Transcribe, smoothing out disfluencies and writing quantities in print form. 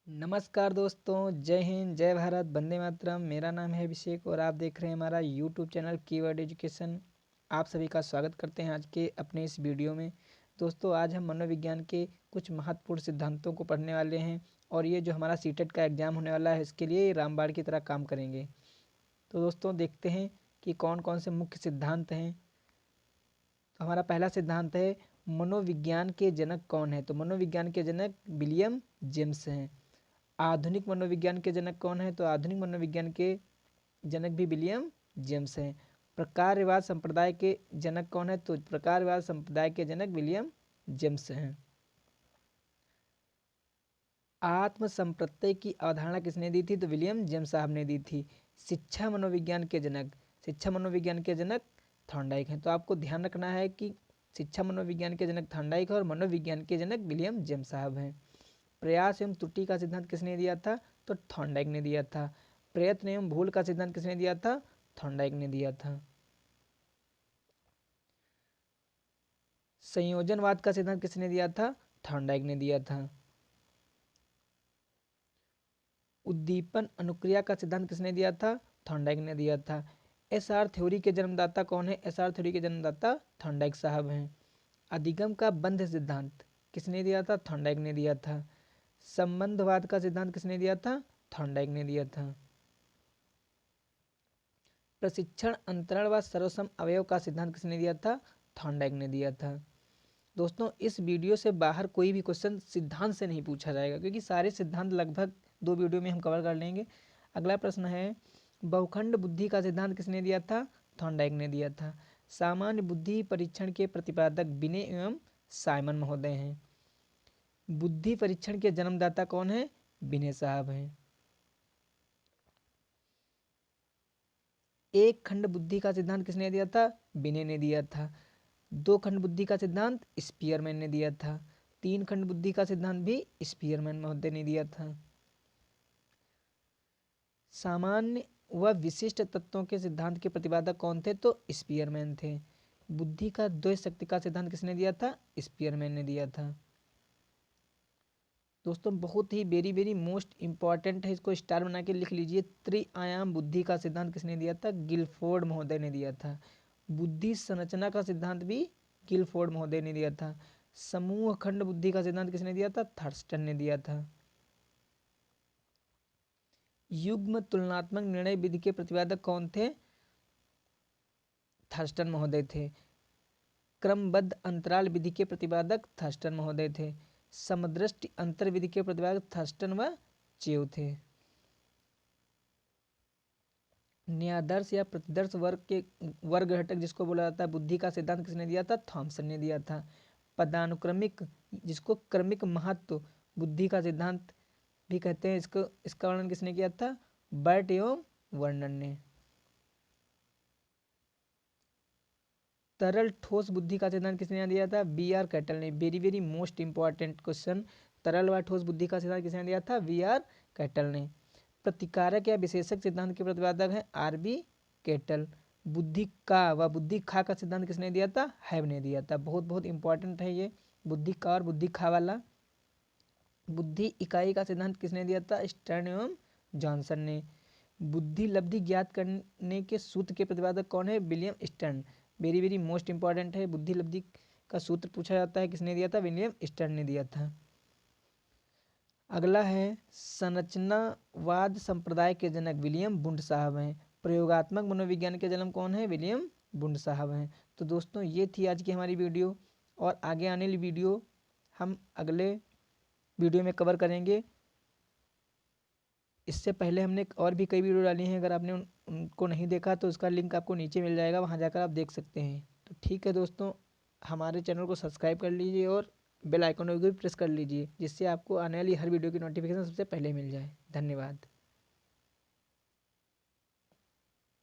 नमस्कार दोस्तों, जय हिंद, जय भारत, वंदे मातरम। मेरा नाम है अभिषेक और आप देख रहे हैं हमारा यूट्यूब चैनल कीवर्ड एजुकेशन। आप सभी का स्वागत करते हैं आज के अपने इस वीडियो में। दोस्तों, आज हम मनोविज्ञान के कुछ महत्वपूर्ण सिद्धांतों को पढ़ने वाले हैं और ये जो हमारा सीटेट का एग्ज़ाम होने वाला है इसके लिए रामबाण की तरह काम करेंगे। तो दोस्तों, देखते हैं कि कौन कौन से मुख्य सिद्धांत हैं। तो हमारा पहला सिद्धांत है मनोविज्ञान के जनक कौन है। तो मनोविज्ञान के जनक विलियम जेम्स हैं। आधुनिक मनोविज्ञान के जनक कौन है। तो आधुनिक मनोविज्ञान के जनक भी विलियम जेम्स हैं। प्रकारवाद संप्रदाय के जनक कौन है। तो प्रकारवाद संप्रदाय के जनक विलियम जेम्स हैं। आत्म संप्रत्यय की अवधारणा किसने दी थी। तो विलियम जेम्स साहब ने दी थी। शिक्षा मनोविज्ञान के जनक थॉर्नडाइक हैं। तो आपको ध्यान रखना है कि शिक्षा मनोविज्ञान के जनक थॉर्नडाइक है और मनोविज्ञान के जनक विलियम जेम्स साहब हैं। प्रयास एवं त्रुटि का सिद्धांत किसने दिया था। तो थॉर्नडाइक ने दिया था। प्रयत्न एवं भूल का सिद्धांत किसने दिया था। थॉर्नडाइक ने दिया था। संयोजनवाद का सिद्धांत किसने दिया था। थॉर्नडाइक ने दिया था। उद्दीपन अनुक्रिया का सिद्धांत किसने दिया था। थॉर्नडाइक ने दिया था। एसआर थ्योरी के जन्मदाता कौन है। एसआर थ्योरी के जन्मदाता थॉर्नडाइक साहब हैं। अधिगम का बंध सिद्धांत किसने दिया था। थॉर्नडाइक ने दिया था। संबंधवाद का सिद्धांत किसने दिया था। थॉर्नडाइक ने दिया था। प्रशिक्षण अंतरण व सर्वसम अवयव का सिद्धांत किसने दिया था। थॉर्नडाइक ने दिया था। दोस्तों, इस वीडियो से बाहर कोई भी क्वेश्चन सिद्धांत से नहीं पूछा जाएगा क्योंकि सारे सिद्धांत लगभग 2 वीडियो में हम कवर कर लेंगे। अगला प्रश्न है बहुखंड बुद्धि का सिद्धांत किसने दिया था। थॉर्नडाइक ने दिया था। सामान्य बुद्धि परीक्षण के प्रतिपादक बिने एवं साइमन महोदय हैं। बुद्धि परीक्षण के जन्मदाता कौन है। बिने साहब हैं। एक खंड बुद्धि का सिद्धांत किसने दिया था। बिने ने दिया था। 2 खंड बुद्धि का सिद्धांत स्पीयरमैन ने दिया था। 3 खंड बुद्धि का सिद्धांत भी स्पीयरमैन महोदय ने दिया था। सामान्य व विशिष्ट तत्वों के सिद्धांत के प्रतिपादक कौन थे। तो स्पीयरमैन थे। बुद्धि का द्वय शक्ति का सिद्धांत किसने दिया था। स्पीयरमैन ने दिया था। दोस्तों, बहुत ही वेरी वेरी मोस्ट इंपॉर्टेंट है, इसको स्टार बना के लिख लीजिए। त्रिआयाम बुद्धि का सिद्धांत किसने दिया था। गिलफोर्ड महोदय ने दिया था। बुद्धि संरचना का सिद्धांत भी गिलफोर्ड महोदय ने दिया था। समूह खंड बुद्धि का सिद्धांत किसने दिया था। थर्स्टन ने दिया था। युग्म तुलनात्मक निर्णय विधि के प्रतिपादक कौन थे। थर्स्टन महोदय थे। क्रमबद्ध अंतराल विधि के प्रतिपादक थर्स्टन महोदय थे। समदृष्टि अंतर विधि के प्रतिपादक थर्स्टन व चेव थे। न्यायादर्श या प्रतिदर्श वर्ग घटक जिसको बोला जाता है बुद्धि का सिद्धांत किसने दिया था। थॉमसन ने दिया था। पदानुक्रमिक जिसको क्रमिक महत्व बुद्धि का सिद्धांत भी कहते हैं, इसका वर्णन किसने किया था। बर्ट एवं वर्णन ने। तरल ठोस बुद्धि का सिद्धांत किसने दिया था। बी आर कैटल ने। Very very most important question. तरल व ठोस बुद्धि का सिद्धांत किसने दिया था। बी आर कैटल ने। प्रतिकारक या विशेषक सिद्धांत के प्रतिपादक हैं आर बी कैटल। बुद्धि का व बुद्धि खा का सिद्धांत किसने दिया था। हैब ने दिया था। बहुत बहुत इंपॉर्टेंट है ये बुद्धि का और बुद्धि खा वाला। बुद्धि इकाई का सिद्धांत किसने दिया था। स्टर्न एवं जॉनसन ने। बुद्धि लब्धि ज्ञात करने के सूत्र के प्रतिपादक कौन है। William stern. Very very most important है। बुद्धि लब्धि का सूत्र पूछा जाता है, किसने दिया था। विलियम स्टर्न ने दिया था। अगला है संरचनावाद संप्रदाय के जनक विलियम वुंड साहब हैं। प्रयोगात्मक मनोविज्ञान के जन्म कौन है। विलियम वुंड साहब हैं। तो दोस्तों, ये थी आज की हमारी वीडियो और आगे आने वाली वीडियो हम अगले वीडियो में कवर करेंगे। इससे पहले हमने और भी कई वीडियो डाली हैं, अगर आपने उनको नहीं देखा तो उसका लिंक आपको नीचे मिल जाएगा, वहाँ जाकर आप देख सकते हैं। तो ठीक है दोस्तों, हमारे चैनल को सब्सक्राइब कर लीजिए और बेल आइकन को भी प्रेस कर लीजिए, जिससे आपको आने वाली हर वीडियो की नोटिफिकेशन सबसे पहले मिल जाए। धन्यवाद।